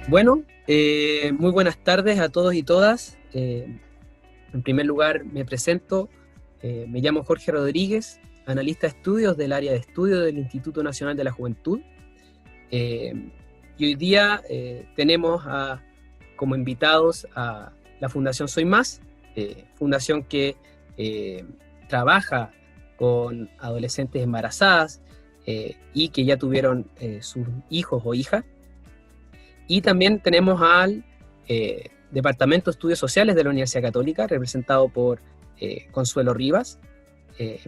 Bueno, muy buenas tardes a todos y todas. En primer lugar, me presento. Me llamo Jorge Rodríguez, analista de estudios del área de estudio del Instituto Nacional de la Juventud. Y hoy día tenemos como invitados a la Fundación Soy Más, fundación que trabaja con adolescentes embarazadas y que ya tuvieron sus hijos o hijas. Y también tenemos al Departamento de Estudios Sociales de la Universidad Católica, representado por Consuelo Rivas, eh,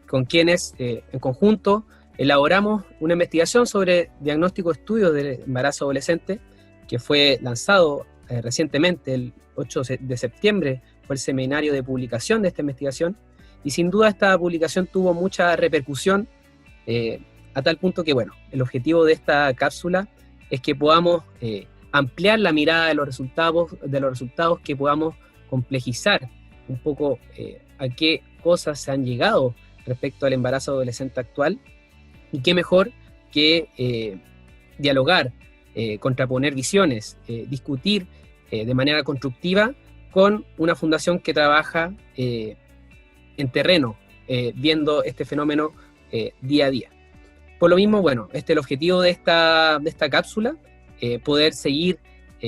con quienes en conjunto elaboramos una investigación sobre diagnóstico de estudios del embarazo adolescente, que fue lanzado recientemente, el 8 de septiembre, fue el seminario de publicación de esta investigación, y sin duda esta publicación tuvo mucha repercusión, a tal punto que, bueno, el objetivo de esta cápsula es que podamos ampliar la mirada de los resultados, que podamos complejizar un poco a qué cosas se han llegado respecto al embarazo adolescente actual, y qué mejor que dialogar, contraponer visiones, discutir de manera constructiva con una fundación que trabaja en terreno, viendo este fenómeno día a día. Por lo mismo, bueno, este es el objetivo de esta cápsula, poder seguir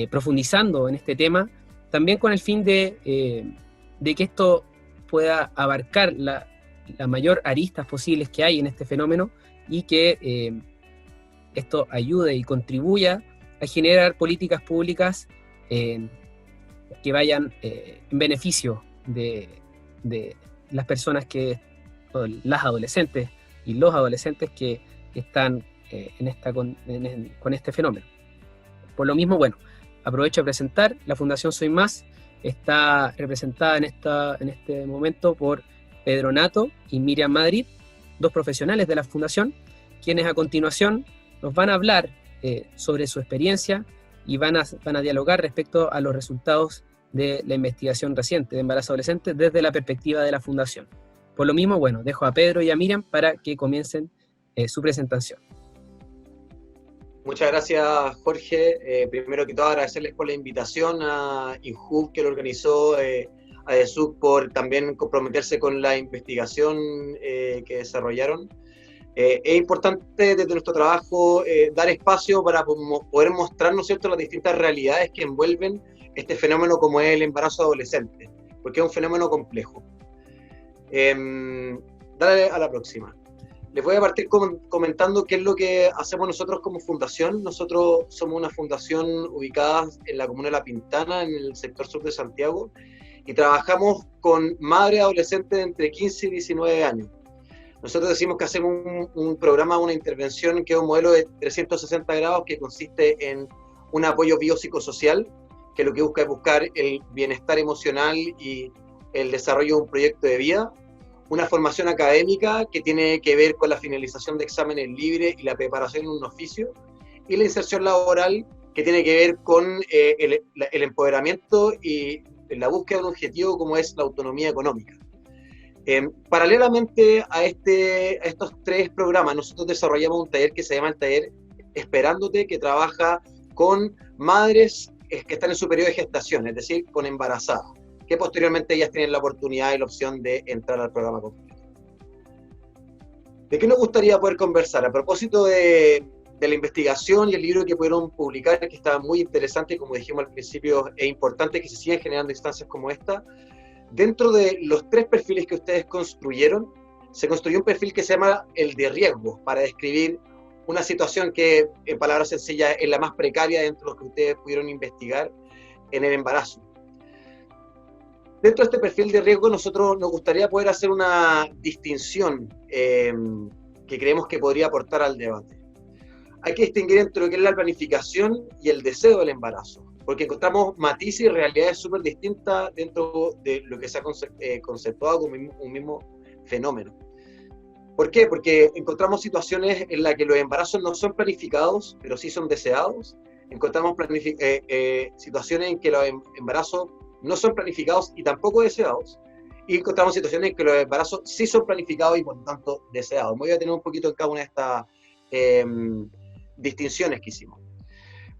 profundizando en este tema, también con el fin de que esto pueda abarcar la mayor aristas posibles que hay en este fenómeno, y que esto ayude y contribuya a generar políticas públicas que vayan en beneficio de las personas las adolescentes y los adolescentes que están con este fenómeno. Por lo mismo, bueno, aprovecho de presentar, la Fundación Soy Más está representada en este momento por Pedro Nato y Miriam Madrid, dos profesionales de la Fundación, quienes a continuación nos van a hablar sobre su experiencia y van a dialogar respecto a los resultados de la investigación reciente de embarazo adolescente desde la perspectiva de la Fundación. Por lo mismo, bueno, dejo a Pedro y a Miriam para que comiencen su presentación. Muchas gracias, Jorge. Primero que todo, agradecerles por la invitación a INJUV, que lo organizó, a ESUC por también comprometerse con la investigación que desarrollaron. Es importante desde nuestro trabajo dar espacio para poder mostrar, ¿no es cierto?, las distintas realidades que envuelven este fenómeno como es el embarazo adolescente, porque es un fenómeno complejo. Dale a la próxima. Les voy a partir comentando qué es lo que hacemos nosotros como fundación. Nosotros somos una fundación ubicada en la comuna de La Pintana, en el sector sur de Santiago, y trabajamos con madres adolescentes de entre 15 y 19 años. Nosotros decimos que hacemos un programa, una intervención que es un modelo de 360 grados que consiste en un apoyo biopsicosocial, que lo que busca es buscar el bienestar emocional y el desarrollo de un proyecto de vida, una formación académica que tiene que ver con la finalización de exámenes libres y la preparación en un oficio, y la inserción laboral que tiene que ver con el empoderamiento y la búsqueda de un objetivo como es la autonomía económica. Paralelamente a estos tres programas, nosotros desarrollamos un taller que se llama el taller Esperándote, que trabaja con madres que están en su periodo de gestación, es decir, con embarazadas, que posteriormente ellas tienen la oportunidad y la opción de entrar al programa completo. ¿De qué nos gustaría poder conversar? A propósito de la investigación y el libro que pudieron publicar, que estaba muy interesante, como dijimos al principio, es importante que se sigan generando instancias como esta. Dentro de los tres perfiles que ustedes construyeron, se construyó un perfil que se llama el de riesgo, para describir una situación que, en palabras sencillas, es la más precaria dentro de lo que ustedes pudieron investigar en el embarazo. Dentro de este perfil de riesgo, nosotros nos gustaría poder hacer una distinción que creemos que podría aportar al debate. Hay que distinguir entre lo que es la planificación y el deseo del embarazo, porque encontramos matices y realidades súper distintas dentro de lo que se ha conceptuado como un mismo fenómeno. ¿Por qué? Porque encontramos situaciones en las que los embarazos no son planificados, pero sí son deseados. Encontramos situaciones en que los embarazos no son planificados y tampoco deseados. Y encontramos situaciones en que los embarazos sí son planificados y por lo tanto deseados. Me voy a tener un poquito en cada una de estas distinciones que hicimos.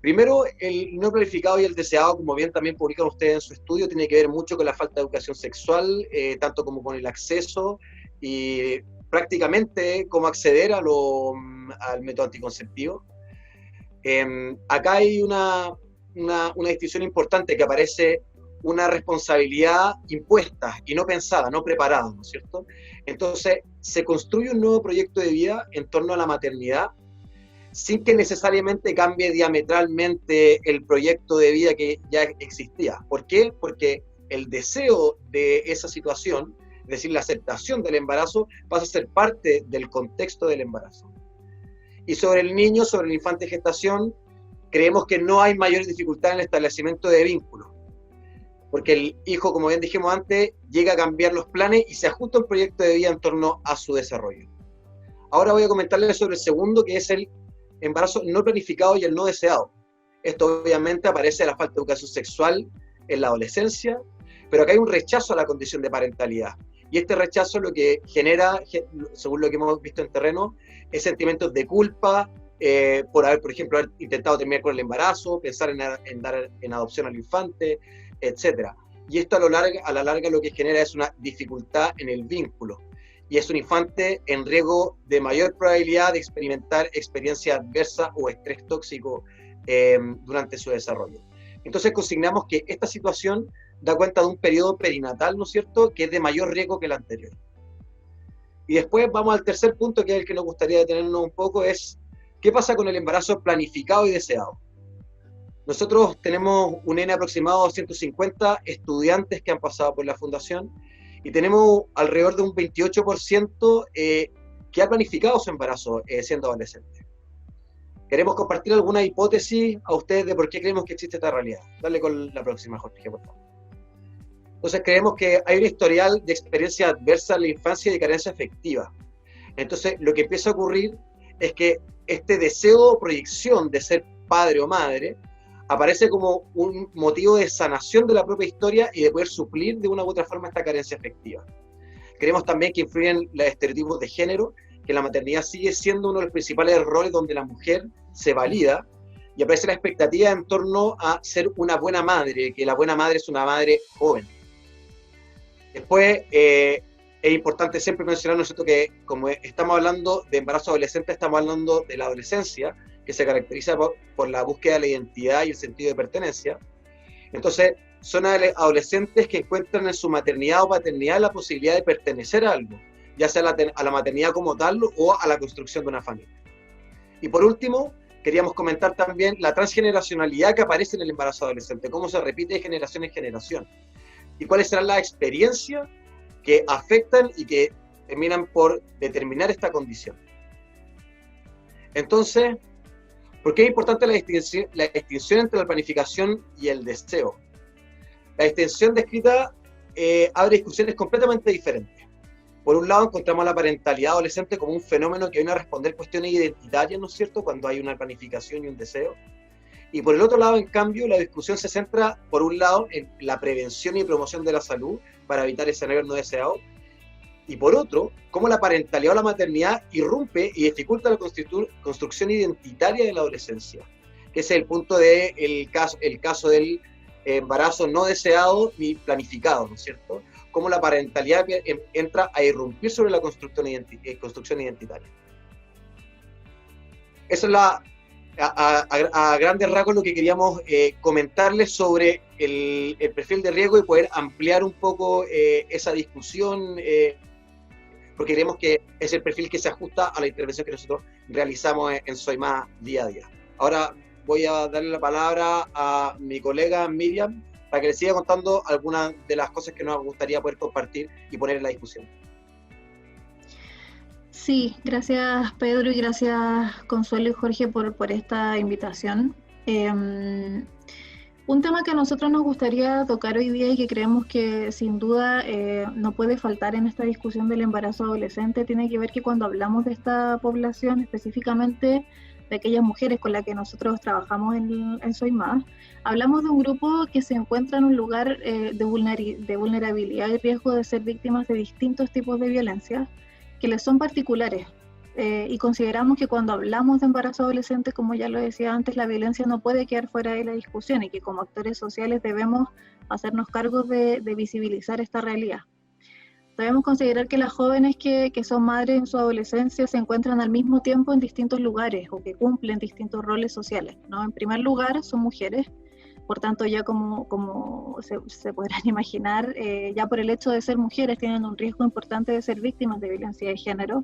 Primero, el no planificado y el deseado, como bien también publican ustedes en su estudio, tiene que ver mucho con la falta de educación sexual, tanto como con el acceso y prácticamente cómo acceder al método anticonceptivo. Acá hay una distinción importante, que aparece una responsabilidad impuesta y no pensada, no preparada, ¿no es cierto? Entonces, se construye un nuevo proyecto de vida en torno a la maternidad, sin que necesariamente cambie diametralmente el proyecto de vida que ya existía. ¿Por qué? Porque el deseo de esa situación, es decir, la aceptación del embarazo, pasa a ser parte del contexto del embarazo. Y sobre el niño, sobre el infante de gestación, creemos que no hay mayor dificultad en el establecimiento de vínculos, porque el hijo, como bien dijimos antes, llega a cambiar los planes y se ajusta un proyecto de vida en torno a su desarrollo. Ahora voy a comentarles sobre el segundo, que es el embarazo no planificado y el no deseado. Esto obviamente aparece en la falta de educación sexual en la adolescencia, pero acá hay un rechazo a la condición de parentalidad. Y este rechazo lo que genera, según lo que hemos visto en terreno, es sentimientos de culpa por haber, por ejemplo, haber intentado terminar con el embarazo, pensar en dar en adopción al infante, etc. Y esto a la larga lo que genera es una dificultad en el vínculo. Y es un infante en riesgo de mayor probabilidad de experimentar experiencia adversa o estrés tóxico durante su desarrollo. Entonces consignamos que esta situación da cuenta de un periodo perinatal, ¿no es cierto?, que es de mayor riesgo que el anterior. Y después vamos al tercer punto, que es el que nos gustaría detenernos un poco, es ¿qué pasa con el embarazo planificado y deseado? Nosotros tenemos un N aproximado de 150 estudiantes que han pasado por la fundación, y tenemos alrededor de un 28% que ha planificado su embarazo siendo adolescente. Queremos compartir alguna hipótesis a ustedes de por qué creemos que existe esta realidad. Dale con la próxima, Jorge, por favor. Entonces creemos que hay un historial de experiencia adversa en la infancia y de carencia afectiva. Entonces lo que empieza a ocurrir es que este deseo o proyección de ser padre o madre aparece como un motivo de sanación de la propia historia y de poder suplir de una u otra forma esta carencia afectiva. Creemos también que influyen los estereotipos de género, que la maternidad sigue siendo uno de los principales roles donde la mujer se valida, y aparece la expectativa en torno a ser una buena madre, que la buena madre es una madre joven. Después, es importante siempre mencionar nosotros que como estamos hablando de embarazo adolescente, estamos hablando de la adolescencia, que se caracteriza por la búsqueda de la identidad y el sentido de pertenencia. Entonces, son adolescentes que encuentran en su maternidad o paternidad la posibilidad de pertenecer a algo, ya sea a la maternidad como tal o a la construcción de una familia. Y por último, queríamos comentar también la transgeneracionalidad que aparece en el embarazo adolescente, cómo se repite de generación en generación, y cuáles serán las experiencias que afectan y que terminan por determinar esta condición. Entonces, ¿por qué es importante la distinción entre la planificación y el deseo? La distinción descrita abre discusiones completamente diferentes. Por un lado, encontramos la parentalidad adolescente como un fenómeno que viene a responder cuestiones identitarias, ¿no es cierto?, cuando hay una planificación y un deseo. Y por el otro lado, en cambio, la discusión se centra, por un lado, en la prevención y promoción de la salud para evitar escenarios no deseados, y por otro, cómo la parentalidad o la maternidad irrumpe y dificulta la construcción identitaria de la adolescencia, que es el punto del caso del embarazo no deseado ni planificado, ¿no es cierto? Cómo la parentalidad entra a irrumpir sobre la construcción identitaria. Eso es a grandes rasgos lo que queríamos comentarles sobre el perfil de riesgo y poder ampliar un poco esa discusión, porque creemos que es el perfil que se ajusta a la intervención que nosotros realizamos en Soy Más día a día. Ahora voy a darle la palabra a mi colega Miriam para que les siga contando algunas de las cosas que nos gustaría poder compartir y poner en la discusión. Sí, gracias Pedro y gracias Consuelo y Jorge por esta invitación. Un tema que a nosotros nos gustaría tocar hoy día y que creemos que sin duda no puede faltar en esta discusión del embarazo adolescente tiene que ver que cuando hablamos de esta población, específicamente de aquellas mujeres con las que nosotros trabajamos en Soy Más, hablamos de un grupo que se encuentra en un lugar de vulnerabilidad y riesgo de ser víctimas de distintos tipos de violencia que les son particulares y consideramos que cuando hablamos de embarazo adolescente, como ya lo decía antes, la violencia no puede quedar fuera de la discusión y que como actores sociales debemos hacernos cargo de visibilizar esta realidad. Debemos considerar que las jóvenes que son madres en su adolescencia se encuentran al mismo tiempo en distintos lugares o que cumplen distintos roles sociales, ¿no? En primer lugar, son mujeres, por tanto ya como se podrán imaginar, ya por el hecho de ser mujeres tienen un riesgo importante de ser víctimas de violencia de género,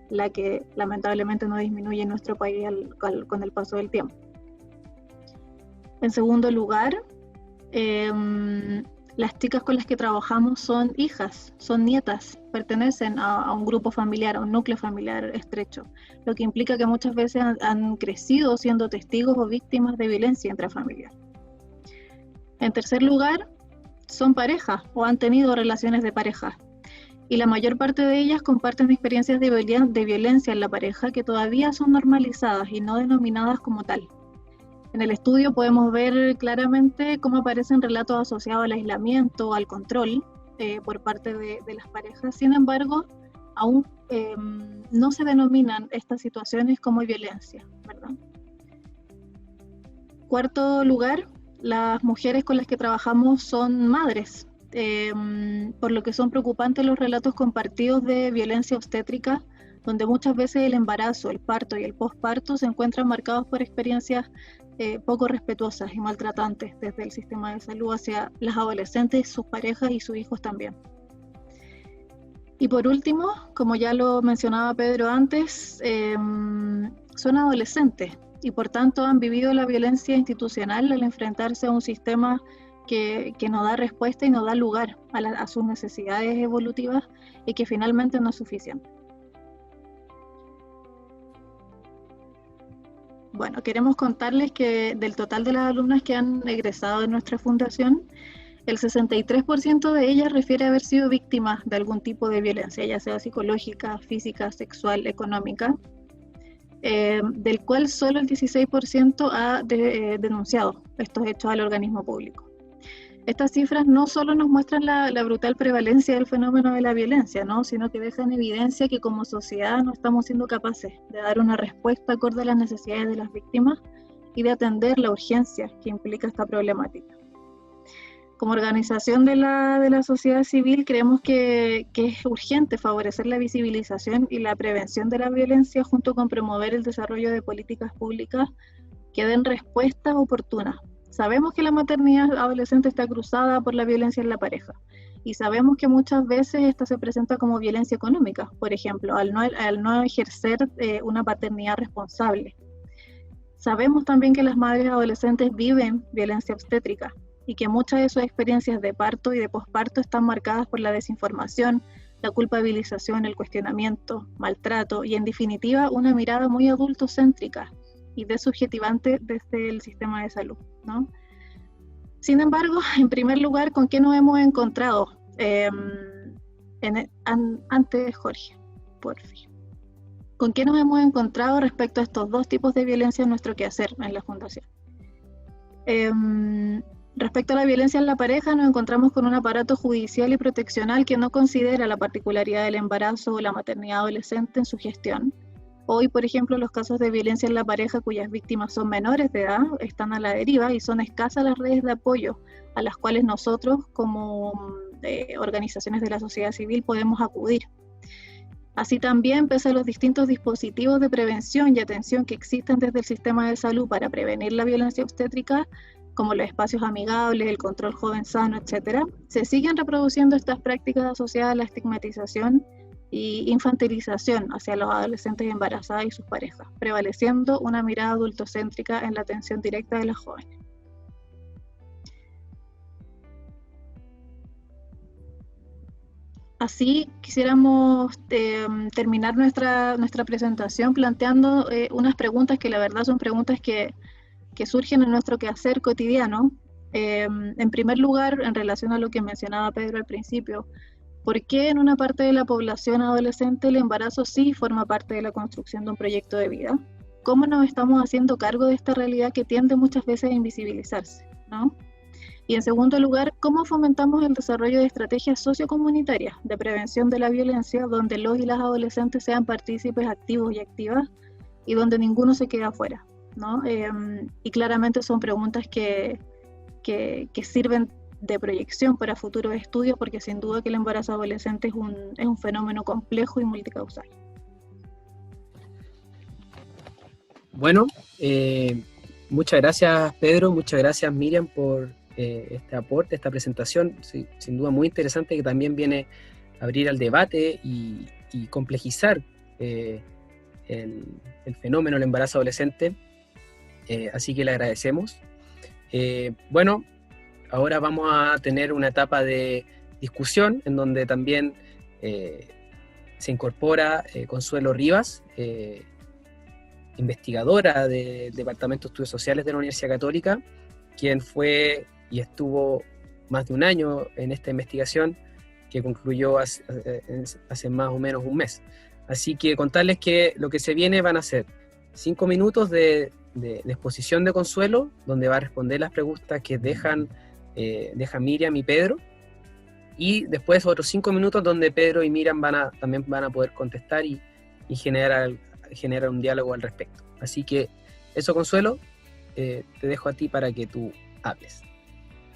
la que lamentablemente no disminuye en nuestro país con el paso del tiempo. En segundo lugar, las chicas con las que trabajamos son hijas, son nietas, pertenecen a un grupo familiar, a un núcleo familiar estrecho, lo que implica que muchas veces han crecido siendo testigos o víctimas de violencia intrafamiliar. En tercer lugar, son parejas o han tenido relaciones de pareja, y la mayor parte de ellas comparten experiencias de violencia en la pareja que todavía son normalizadas y no denominadas como tal. En el estudio podemos ver claramente cómo aparecen relatos asociados al aislamiento, al control por parte de las parejas. Sin embargo, aún no se denominan estas situaciones como violencia, ¿verdad? Cuarto lugar, las mujeres con las que trabajamos son madres, por lo que son preocupantes los relatos compartidos de violencia obstétrica, donde muchas veces el embarazo, el parto y el posparto se encuentran marcados por experiencias poco respetuosas y maltratantes desde el sistema de salud hacia las adolescentes, sus parejas y sus hijos también. Y por último, como ya lo mencionaba Pedro antes, son adolescentes y por tanto han vivido la violencia institucional al enfrentarse a un sistema que no da respuesta y no da lugar a sus necesidades evolutivas y que finalmente no es suficiente. Bueno, queremos contarles que del total de las alumnas que han egresado de nuestra fundación, el 63% de ellas refiere a haber sido víctimas de algún tipo de violencia, ya sea psicológica, física, sexual, económica, del cual solo el 16% ha denunciado estos hechos al organismo público. Estas cifras no solo nos muestran la brutal prevalencia del fenómeno de la violencia, ¿no? Sino que dejan evidencia que como sociedad no estamos siendo capaces de dar una respuesta acorde a las necesidades de las víctimas y de atender la urgencia que implica esta problemática. Como organización de la sociedad civil creemos que es urgente favorecer la visibilización y la prevención de la violencia junto con promover el desarrollo de políticas públicas que den respuestas oportunas. Sabemos que la maternidad adolescente está cruzada por la violencia en la pareja y sabemos que muchas veces esta se presenta como violencia económica, por ejemplo, al no ejercer una paternidad responsable. Sabemos también que las madres adolescentes viven violencia obstétrica y que muchas de sus experiencias de parto y de posparto están marcadas por la desinformación, la culpabilización, el cuestionamiento, maltrato y en definitiva una mirada muy adultocéntrica y desubjetivante desde el sistema de salud, ¿no? Sin embargo, en primer lugar, ¿con qué nos hemos encontrado? Antes, Jorge, por fin. ¿Con qué nos hemos encontrado respecto a estos dos tipos de violencia en nuestro quehacer en la Fundación? Respecto a la violencia en la pareja, nos encontramos con un aparato judicial y proteccional que no considera la particularidad del embarazo o la maternidad adolescente en su gestión. Hoy, por ejemplo, los casos de violencia en la pareja cuyas víctimas son menores de edad están a la deriva y son escasas las redes de apoyo a las cuales nosotros como organizaciones de la sociedad civil podemos acudir. Así también, pese a los distintos dispositivos de prevención y atención que existen desde el sistema de salud para prevenir la violencia obstétrica, como los espacios amigables, el control joven sano, etc., se siguen reproduciendo estas prácticas asociadas a la estigmatización y infantilización hacia los adolescentes embarazadas y sus parejas, prevaleciendo una mirada adultocéntrica en la atención directa de las jóvenes. Así quisiéramos terminar nuestra presentación planteando unas preguntas que la verdad son preguntas que surgen en nuestro quehacer cotidiano. En primer lugar, en relación a lo que mencionaba Pedro al principio, ¿por qué en una parte de la población adolescente el embarazo sí forma parte de la construcción de un proyecto de vida? ¿Cómo nos estamos haciendo cargo de esta realidad que tiende muchas veces a invisibilizarse, ¿no? Y en segundo lugar, ¿cómo fomentamos el desarrollo de estrategias sociocomunitarias de prevención de la violencia, donde los y las adolescentes sean partícipes activos y activas, y donde ninguno se quede afuera, ¿no? Y claramente son preguntas que sirven de proyección para futuros estudios, porque sin duda que el embarazo adolescente es un fenómeno complejo y multicausal. Bueno, muchas gracias Pedro, muchas gracias Miriam por este aporte, esta presentación, sí, sin duda muy interesante, que también viene a abrir al debate y complejizar el fenómeno del embarazo adolescente, así que le agradecemos. Bueno, ahora vamos a tener una etapa de discusión en donde también se incorpora Consuelo Rivas, investigadora del Departamento de Estudios Sociales de la Universidad Católica, quien fue y estuvo más de un año en esta investigación que concluyó hace más o menos un mes. Así que contarles que lo que se viene van a ser 5 minutos de exposición de Consuelo, donde va a responder las preguntas que dejan Miriam y Pedro, y después otros 5 minutos donde Pedro y Miriam también van a poder contestar y generar un diálogo al respecto. Así que eso, Consuelo, te dejo a ti para que tú hables.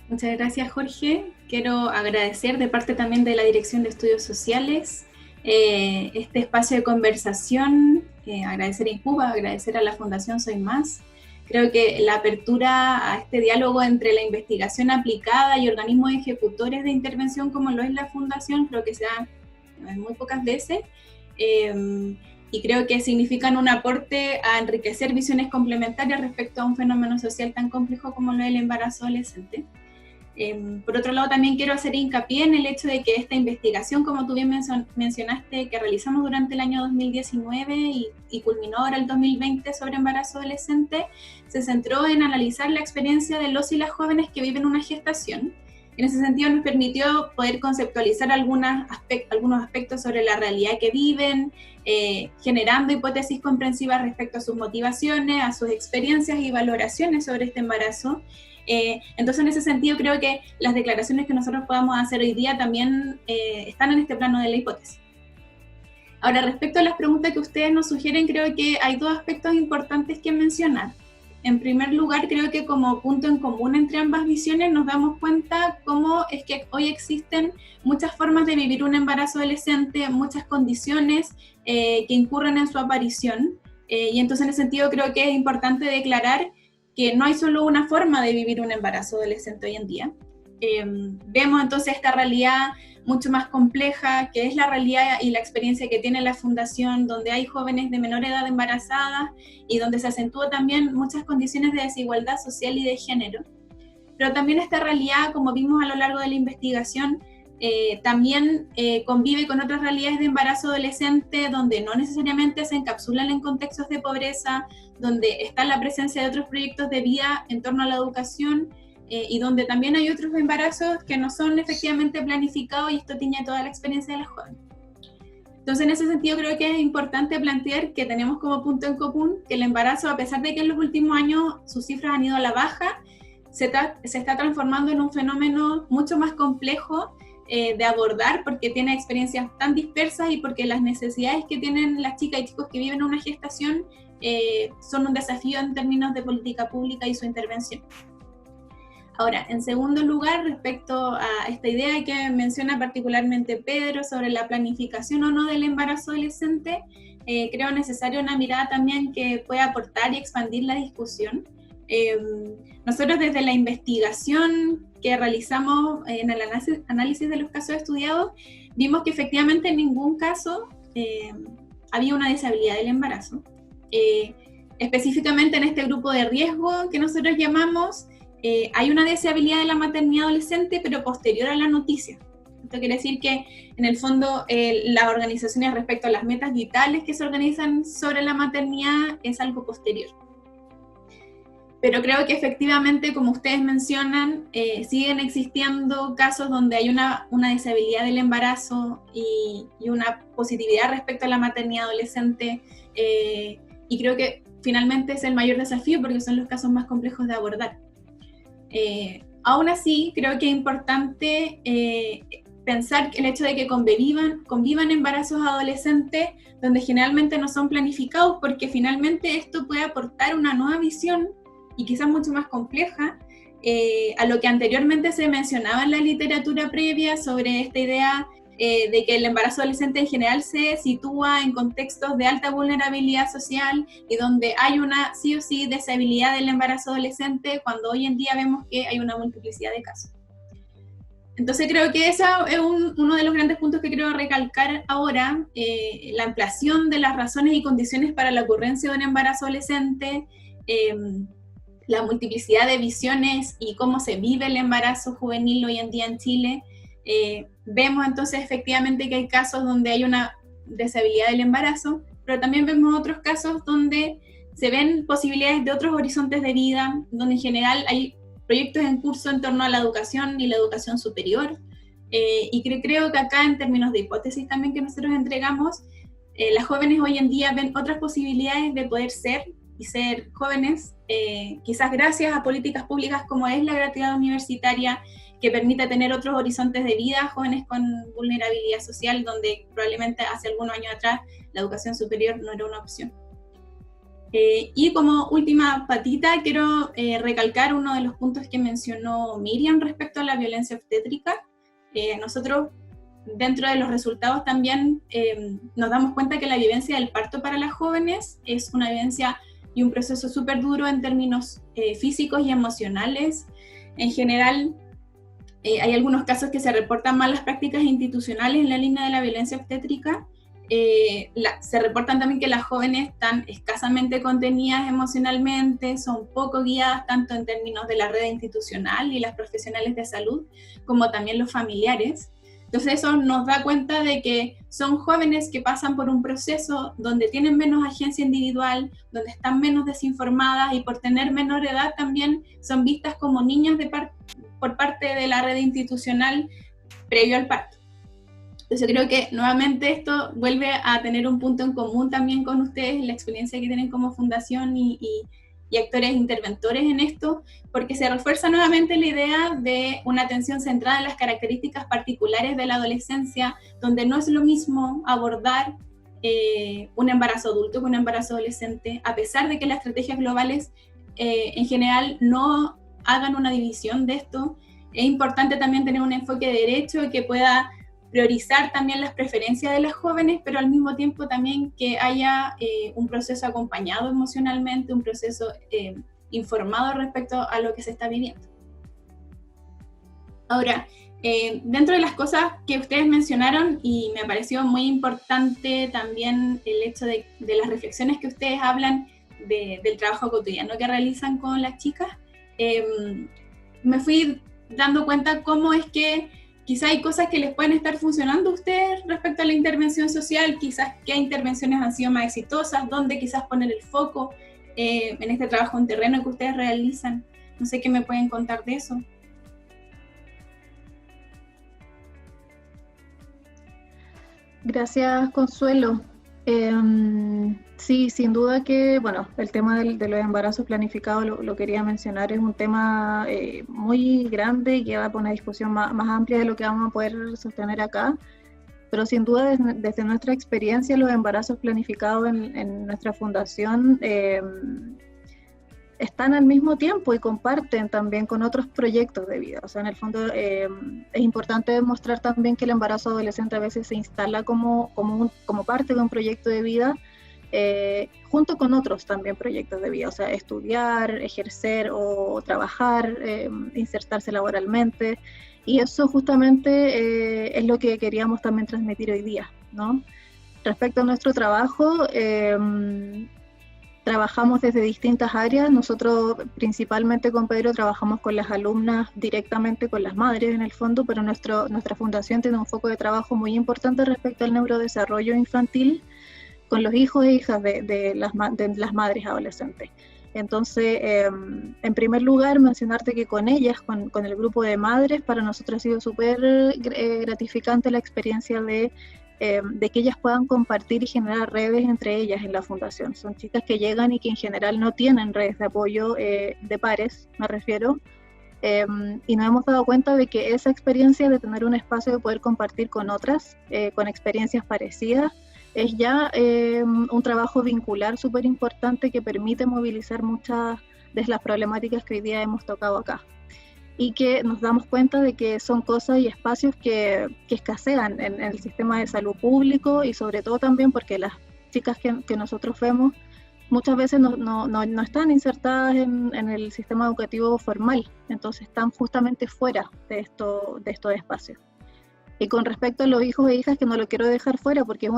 Muchas gracias, Jorge. Quiero agradecer de parte también de la Dirección de Estudios Sociales este espacio de conversación, agradecer a Incuba, agradecer a la Fundación Soy Más. Creo que la apertura a este diálogo entre la investigación aplicada y organismos ejecutores de intervención como lo es la Fundación, creo que se da muy pocas veces, y creo que significan un aporte a enriquecer visiones complementarias respecto a un fenómeno social tan complejo como lo del embarazo adolescente. Por otro lado, también quiero hacer hincapié en el hecho de que esta investigación, como tú bien mencionaste, que realizamos durante el año 2019 y culminó ahora el 2020 sobre embarazo adolescente, se centró en analizar la experiencia de los y las jóvenes que viven una gestación. En ese sentido nos permitió poder conceptualizar algunos aspectos sobre la realidad que viven, generando hipótesis comprensivas respecto a sus motivaciones, a sus experiencias y valoraciones sobre este embarazo. Entonces, en ese sentido, creo que las declaraciones que nosotros podamos hacer hoy día también están en este plano de la hipótesis. Ahora, respecto a las preguntas que ustedes nos sugieren, creo que hay dos aspectos importantes que mencionar. En primer lugar, creo que como punto en común entre ambas visiones nos damos cuenta cómo es que hoy existen muchas formas de vivir un embarazo adolescente, muchas condiciones que incurren en su aparición, y entonces en ese sentido creo que es importante declarar que no hay solo una forma de vivir un embarazo adolescente hoy en día. Vemos entonces esta realidad mucho más compleja, que es la realidad y la experiencia que tiene la Fundación, donde hay jóvenes de menor edad embarazadas y donde se acentúa también muchas condiciones de desigualdad social y de género. Pero también esta realidad, como vimos a lo largo de la investigación, también convive con otras realidades de embarazo adolescente donde no necesariamente se encapsulan en contextos de pobreza, donde está la presencia de otros proyectos de vida en torno a la educación, y donde también hay otros embarazos que no son efectivamente planificados, y esto tiñe toda la experiencia de las jóvenes. Entonces, en ese sentido, creo que es importante plantear que tenemos como punto en común que el embarazo, a pesar de que en los últimos años sus cifras han ido a la baja, se está transformando en un fenómeno mucho más complejo de abordar, porque tiene experiencias tan dispersas y porque las necesidades que tienen las chicas y chicos que viven una gestación son un desafío en términos de política pública y su intervención. Ahora, en segundo lugar, respecto a esta idea que menciona particularmente Pedro sobre la planificación o no del embarazo adolescente, creo necesaria una mirada también que pueda aportar y expandir la discusión. Nosotros desde la investigación que realizamos en el análisis de los casos estudiados, vimos que efectivamente en ningún caso había una deshabilidad del embarazo. Específicamente en este grupo de riesgo que nosotros llamamos, hay una deseabilidad de la maternidad adolescente, pero posterior a la noticia. Esto quiere decir que, en el fondo, las organizaciones respecto a las metas vitales que se organizan sobre la maternidad es algo posterior. Pero creo que efectivamente, como ustedes mencionan, siguen existiendo casos donde hay una deshabilidad del embarazo y una positividad respecto a la maternidad adolescente, y creo que finalmente es el mayor desafío porque son los casos más complejos de abordar. aún así creo que es importante pensar el hecho de que convivan embarazos adolescentes donde generalmente no son planificados, porque finalmente esto puede aportar una nueva visión y quizás mucho más compleja a lo que anteriormente se mencionaba en la literatura previa sobre esta idea de que el embarazo adolescente en general se sitúa en contextos de alta vulnerabilidad social y donde hay una sí o sí deshabilidad del embarazo adolescente, cuando hoy en día vemos que hay una multiplicidad de casos. Entonces creo que ese es uno de los grandes puntos que quiero recalcar ahora, la ampliación de las razones y condiciones para la ocurrencia de un embarazo adolescente, la multiplicidad de visiones y cómo se vive el embarazo juvenil hoy en día en Chile. Vemos entonces efectivamente que hay casos donde hay una deshabilidad del embarazo, pero también vemos otros casos donde se ven posibilidades de otros horizontes de vida, donde en general hay proyectos en curso en torno a la educación y la educación superior, y creo que acá en términos de hipótesis también que nosotros entregamos, las jóvenes hoy en día ven otras posibilidades de poder ser y ser jóvenes, quizás gracias a políticas públicas como es la gratuidad universitaria, que permite tener otros horizontes de vida, jóvenes con vulnerabilidad social, donde probablemente hace algunos años atrás la educación superior no era una opción. Y como última patita, quiero recalcar uno de los puntos que mencionó Miriam respecto a la violencia obstétrica. Nosotros, dentro de los resultados también, nos damos cuenta que la vivencia del parto para las jóvenes es una vivencia y un proceso súper duro en términos físicos y emocionales. En general, hay algunos casos que se reportan malas prácticas institucionales en la línea de la violencia obstétrica. Se reportan también que las jóvenes están escasamente contenidas emocionalmente, son poco guiadas tanto en términos de la red institucional y las profesionales de salud, como también los familiares. Entonces eso nos da cuenta de que son jóvenes que pasan por un proceso donde tienen menos agencia individual, donde están menos desinformadas y por tener menor edad también son vistas como niñas por parte de la red institucional previo al parto. Entonces creo que nuevamente esto vuelve a tener un punto en común también con ustedes, la experiencia que tienen como fundación y actores interventores en esto, porque se refuerza nuevamente la idea de una atención centrada en las características particulares de la adolescencia, donde no es lo mismo abordar un embarazo adulto que un embarazo adolescente, a pesar de que las estrategias globales en general no hagan una división de esto. Es importante también tener un enfoque de derecho que pueda priorizar también las preferencias de las jóvenes, pero al mismo tiempo también que haya un proceso acompañado emocionalmente, un proceso informado respecto a lo que se está viviendo. Ahora, dentro de las cosas que ustedes mencionaron, y me pareció muy importante también el hecho de las reflexiones que ustedes hablan del trabajo cotidiano que realizan con las chicas, me fui dando cuenta cómo es que quizás hay cosas que les pueden estar funcionando a ustedes respecto a la intervención social, quizás qué intervenciones han sido más exitosas, dónde quizás poner el foco en este trabajo en terreno que ustedes realizan. No sé qué me pueden contar de eso. Gracias, Consuelo. Sí, sin duda que, bueno, el tema de los embarazos planificados lo quería mencionar, es un tema muy grande y que va a poner una discusión más amplia de lo que vamos a poder sostener acá, pero sin duda desde nuestra experiencia los embarazos planificados en nuestra fundación están al mismo tiempo y comparten también con otros proyectos de vida. O sea, en el fondo es importante demostrar también que el embarazo adolescente a veces se instala como parte de un proyecto de vida, junto con otros también proyectos de vida, o sea, estudiar, ejercer o trabajar, insertarse laboralmente, y eso justamente es lo que queríamos también transmitir hoy día, ¿no? Respecto a nuestro trabajo, trabajamos desde distintas áreas. Nosotros principalmente con Pedro trabajamos con las alumnas, directamente con las madres en el fondo, pero nuestra fundación tiene un foco de trabajo muy importante respecto al neurodesarrollo infantil con los hijos e hijas de las madres adolescentes. Entonces, en primer lugar, mencionarte que con ellas, con el grupo de madres, para nosotros ha sido súper gratificante la experiencia de que ellas puedan compartir y generar redes entre ellas en la fundación. Son chicas que llegan y que en general no tienen redes de apoyo de pares, me refiero, y nos hemos dado cuenta de que esa experiencia de tener un espacio de poder compartir con otras, con experiencias parecidas, es ya un trabajo vincular súper importante que permite movilizar muchas de las problemáticas que hoy día hemos tocado acá. Y que nos damos cuenta de que son cosas y espacios que escasean en el sistema de salud público, y sobre todo también porque las chicas que nosotros vemos muchas veces no están insertadas en el sistema educativo formal, entonces están justamente fuera de estos espacios. Y con respecto a los hijos e hijas, que no lo quiero dejar fuera porque es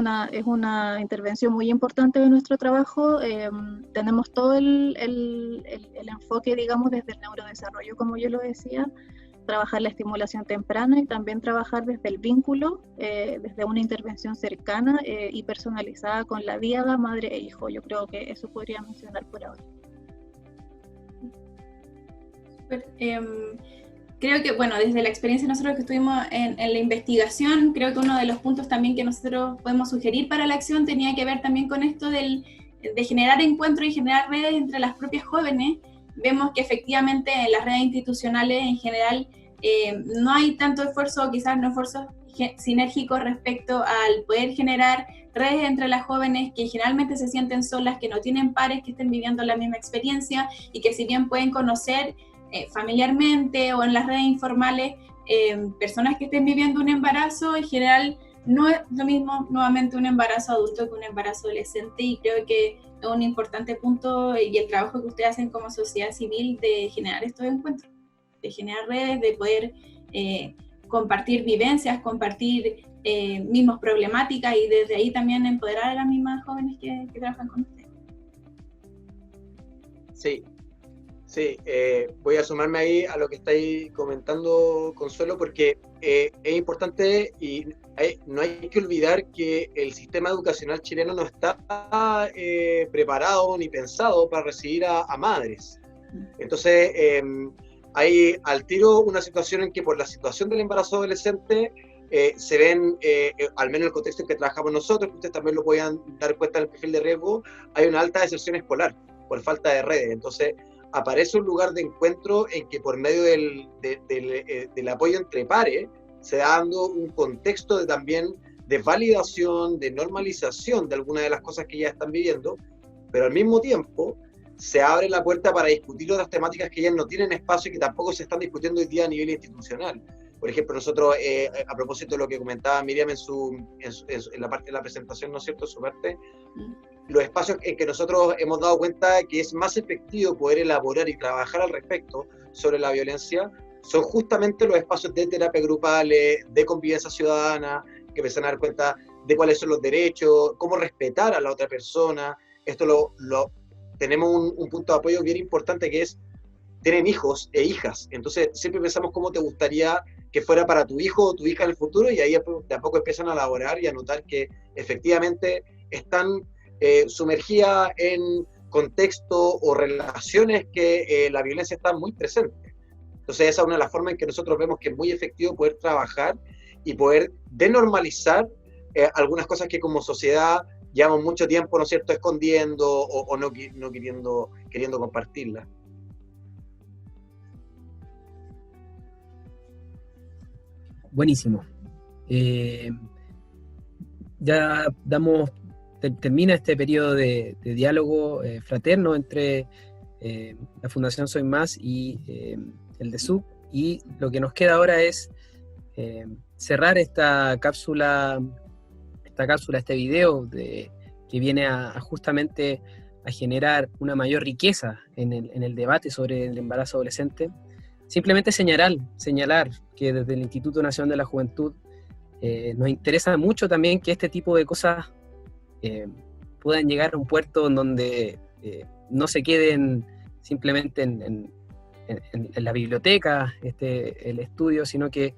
una intervención muy importante de nuestro trabajo, tenemos todo el enfoque, digamos, desde el neurodesarrollo, como yo lo decía, trabajar la estimulación temprana y también trabajar desde el vínculo, desde una intervención cercana y personalizada con la diada madre e hijo. Yo creo que eso podría mencionar por ahora. Creo que, bueno, desde la experiencia nosotros que estuvimos en la investigación, creo que uno de los puntos también que nosotros podemos sugerir para la acción tenía que ver también con esto de generar encuentros y generar redes entre las propias jóvenes. Vemos que efectivamente en las redes institucionales en general no hay tanto esfuerzo, quizás no esfuerzo sinérgico respecto al poder generar redes entre las jóvenes que generalmente se sienten solas, que no tienen pares que estén viviendo la misma experiencia y que si bien pueden conocer familiarmente o en las redes informales personas que estén viviendo un embarazo, en general no es lo mismo nuevamente un embarazo adulto que un embarazo adolescente, y creo que es un importante punto y el trabajo que ustedes hacen como sociedad civil de generar estos encuentros, de generar redes, de poder compartir vivencias, compartir mismas problemáticas y desde ahí también empoderar a las mismas jóvenes que trabajan con ustedes. Sí, voy a sumarme ahí a lo que estáis comentando, Consuelo, porque es importante y no hay que olvidar que el sistema educacional chileno no está preparado ni pensado para recibir a madres. Entonces, hay al tiro una situación en que por la situación del embarazo adolescente se ven, al menos en el contexto en que trabajamos nosotros, que ustedes también lo puedan dar cuenta del perfil de riesgo, hay una alta deserción escolar por falta de redes. Entonces, aparece un lugar de encuentro en que por medio del apoyo entre pares se da dando un contexto también de validación, de normalización de algunas de las cosas que ya están viviendo, pero al mismo tiempo se abre la puerta para discutir otras temáticas que ya no tienen espacio y que tampoco se están discutiendo hoy día a nivel institucional. Por ejemplo, nosotros, a propósito de lo que comentaba Miriam en la parte de la presentación, ¿no es cierto?, su parte, los espacios en que nosotros hemos dado cuenta que es más efectivo poder elaborar y trabajar al respecto sobre la violencia son justamente los espacios de terapia grupales, de convivencia ciudadana, que empiezan a dar cuenta de cuáles son los derechos, cómo respetar a la otra persona. Esto tenemos un punto de apoyo bien importante que es, tienen hijos e hijas, entonces siempre pensamos cómo te gustaría que fuera para tu hijo o tu hija en el futuro, y ahí de a poco empiezan a elaborar y a notar que efectivamente están sumergida en contextos o relaciones que la violencia está muy presente. Entonces esa es una de las formas en que nosotros vemos que es muy efectivo poder trabajar y poder denormalizar algunas cosas que como sociedad llevamos mucho tiempo, ¿no es cierto?, escondiendo o no queriendo compartirlas. Buenísimo. Ya termina este periodo de diálogo fraterno entre la Fundación Soy Más y el DESUC, y lo que nos queda ahora es cerrar esta cápsula, este video que viene justamente a generar una mayor riqueza en el debate sobre el embarazo adolescente. Simplemente señalar que desde el Instituto Nacional de la Juventud nos interesa mucho también que este tipo de cosas puedan llegar a un puerto en donde no se queden simplemente en la biblioteca, el estudio, sino que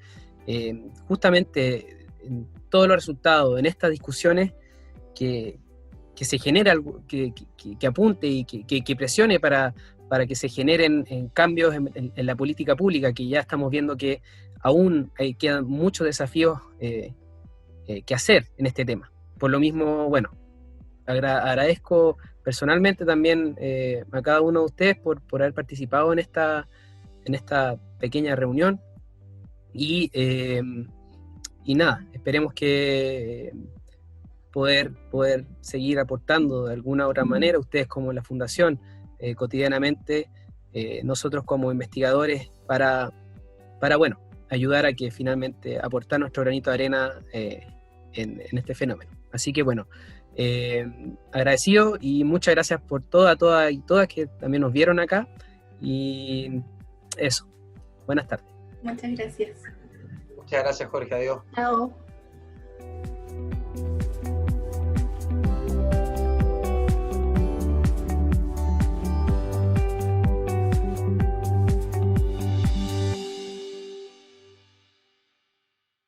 justamente en todos los resultados, en estas discusiones, que se genere algo, que apunte y que presione para que se generen cambios en la política pública, que ya estamos viendo que aún quedan muchos desafíos que hacer en este tema. Por lo mismo, bueno, agradezco personalmente también a cada uno de ustedes por haber participado en esta en esta pequeña reunión y nada, esperemos que poder seguir aportando de alguna u otra manera, ustedes como la Fundación, cotidianamente, nosotros como investigadores, para bueno, ayudar a que finalmente aportar nuestro granito de arena en este fenómeno. Así que bueno, agradecido y muchas gracias por todas y todas que también nos vieron acá, y eso, buenas tardes. Muchas gracias. Muchas gracias, Jorge, adiós. Chao.